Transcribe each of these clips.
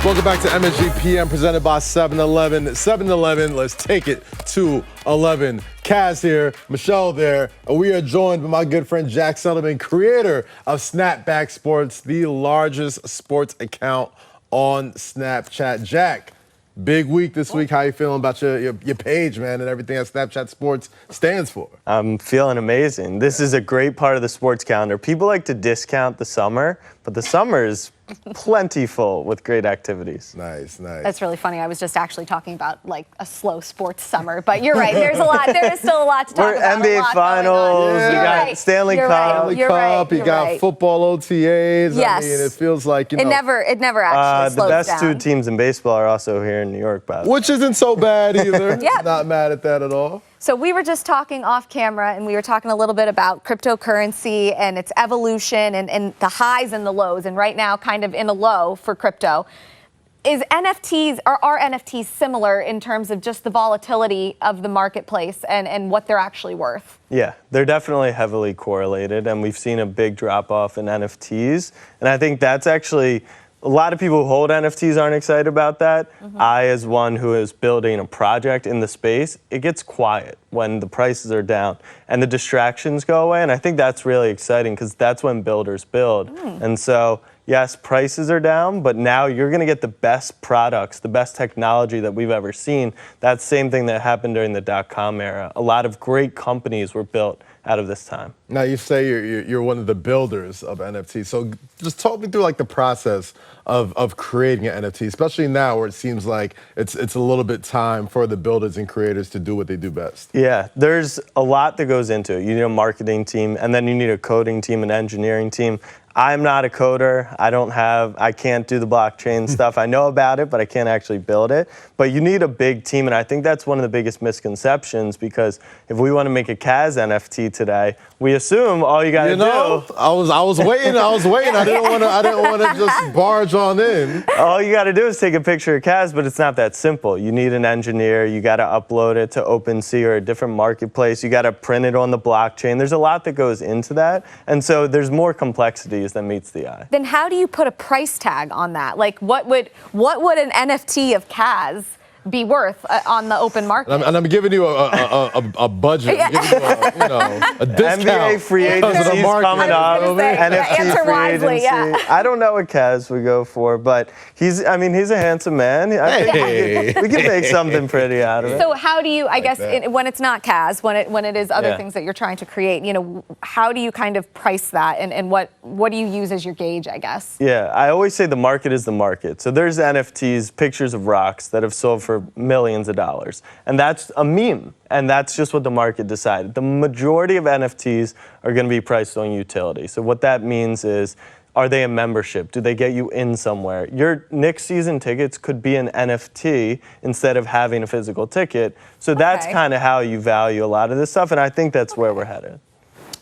Welcome back to MSG PM presented by 7-Eleven. 7-Eleven, let's take it to 11. Kaz here, Michelle there, and we are joined by my good friend Jack Settleman, creator of Snapback Sports, the largest sports account on Snapchat. Jack, big week this week. How you feeling about your page, man, and everything that Snapchat Sports stands for? I'm feeling amazing. This is a great part of the sports calendar. People like to discount the summer, but the summer is plentiful with great activities. Nice, nice. That's really funny. I was just actually talking about like a slow sports summer, but you're right. There is still a lot to talk about. NBA Finals. Yeah. We got Stanley Cup. Stanley Cup. You got football OTAs. Yes. I mean, it feels like, you know. It never actually slows the best down. two teams in baseball are also here in New York, by the way. Which isn't so bad either. Yeah. Not mad at that at all. So we were just talking off camera, and we were talking a little bit about cryptocurrency and its evolution and the highs and the lows, and right now kind of in a low for crypto. Are NFTs similar in terms of just the volatility of the marketplace and what they're actually worth? Yeah, they're definitely heavily correlated, and we've seen a big drop off in NFTs. And I think that's actually, a lot of people who hold NFTs aren't excited about that. I, as one who is building a project in the space, it gets quiet when the prices are down and the distractions go away. And I think that's really exciting because that's when builders build. And so, yes, prices are down, but now you're going to get the best products, the best technology that we've ever seen. That same thing that happened during the dot-com era. A lot of great companies were built out of this time. Now you say you're one of the builders of NFTs. So just talk me through like the process of creating an NFT, especially now where it seems like it's a little bit time for the builders and creators to do what they do best. Yeah, there's a lot that goes into it. You need a marketing team, and then you need a coding team, an engineering team. I'm not a coder. I can't do the blockchain stuff. I know about it, but I can't actually build it. But you need a big team, and I think that's one of the biggest misconceptions, because if we want to make a Kaz NFT today, we assume all you got to do. I was waiting. I didn't want to just barge on in. All you got to do is take a picture of Kaz, but it's not that simple. You need an engineer. You got to upload it to OpenSea or a different marketplace. You got to print it on the blockchain. There's a lot that goes into that, and so there's more complexities than meets the eye. Then how do you put a price tag on that? Like what would an NFT of Kaz be worth on the open market? And I'm giving you a budget. I'm giving you a discount. NBA free agency coming up. NFT free agency. I don't know what Kaz would go for, but he's a handsome man. I think we can make something pretty out of it. So how do you, I guess, when it's not Kaz, when it is other things that you're trying to create, how do you kind of price that, and what do you use as your gauge, I guess? Yeah, I always say the market is the market. So there's NFTs, pictures of rocks that have sold for millions of dollars. And that's a meme. And that's just what the market decided. The majority of NFTs are going to be priced on utility. So what that means is, are they a membership? Do they get you in somewhere? Your Knicks season tickets could be an NFT instead of having a physical ticket. So that's kind of how you value a lot of this stuff. And I think that's where we're headed.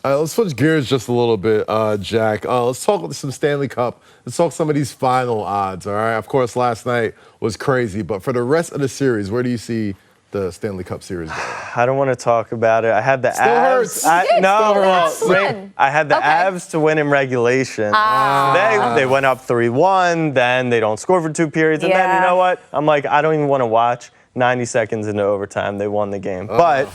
Let's switch gears just a little bit, Jack. Let's talk some Stanley Cup. Let's talk some of these final odds, all right? Of course, last night was crazy, but for the rest of the series, where do you see the Stanley Cup series going? I don't want to talk about it. I had the Avs. I had the Avs to win in regulation. They went up 3-1, then they don't score for 2 periods, and then, you know what? I'm like, I don't even want to watch. 90 seconds into overtime, they won the game. But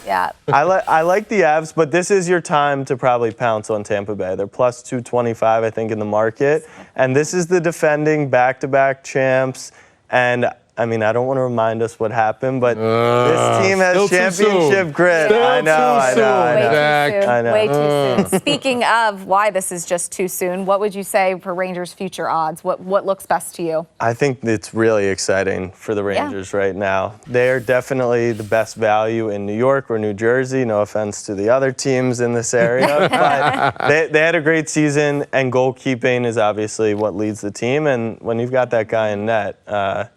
I like the Avs, but this is your time to probably pounce on Tampa Bay. They're plus 225, I think, in the market. And this is the defending back-to-back champs. And I mean, I don't want to remind us what happened, but this team has championship grit. I know. Way too soon. Speaking of why this is just too soon, what would you say for Rangers' future odds? What looks best to you? I think it's really exciting for the Rangers right now. They're definitely the best value in New York or New Jersey. No offense to the other teams in this area, but they had a great season, and goalkeeping is obviously what leads the team. And when you've got that guy in net,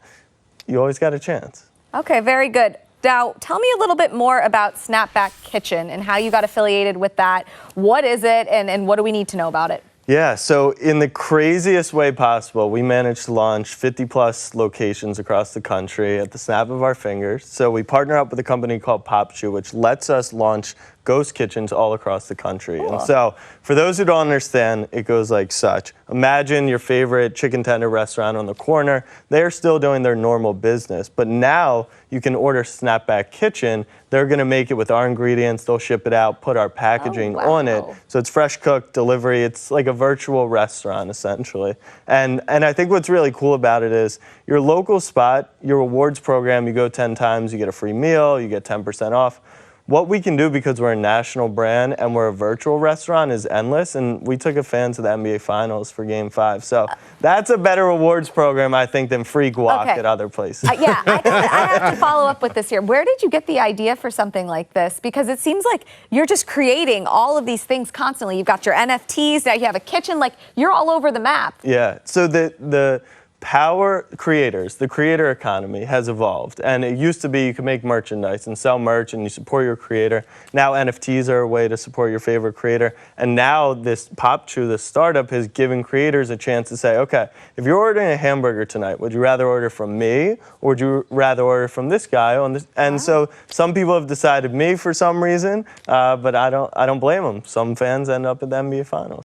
you always got a chance. Okay, very good. Now, tell me a little bit more about Snapback Kitchen and how you got affiliated with that. What is it, and what do we need to know about it? Yeah, so in the craziest way possible, we managed to launch 50-plus locations across the country at the snap of our fingers. So we partner up with a company called PopShoe, which lets us launch ghost kitchens all across the country. And so for those who don't understand, it goes like such. Imagine your favorite chicken tender restaurant on the corner. They're still doing their normal business, but now you can order Snapback Kitchen. They're gonna make it with our ingredients. They'll ship it out, put our packaging on it. So it's fresh cooked delivery. It's like a virtual restaurant essentially. And I think what's really cool about it is your local spot, your rewards program, you go 10 times, you get a free meal, you get 10% off. What we can do because we're a national brand and we're a virtual restaurant is endless, and we took a fan to the NBA Finals for Game 5. So that's a better rewards program, I think, than free guac at other places. Yeah, I have to follow up with this here. Where did you get the idea for something like this? Because it seems like you're just creating all of these things constantly. You've got your NFTs, now you have a kitchen, like you're all over the map. Yeah, so the power creators, the creator economy has evolved. And it used to be you could make merchandise and sell merch and you support your creator. Now NFTs are a way to support your favorite creator. And now this PopChew, this startup, has given creators a chance to say, okay, if you're ordering a hamburger tonight, would you rather order from me or would you rather order from this guy on this? And so some people have decided me for some reason, but I don't blame them. Some fans end up at the NBA Finals.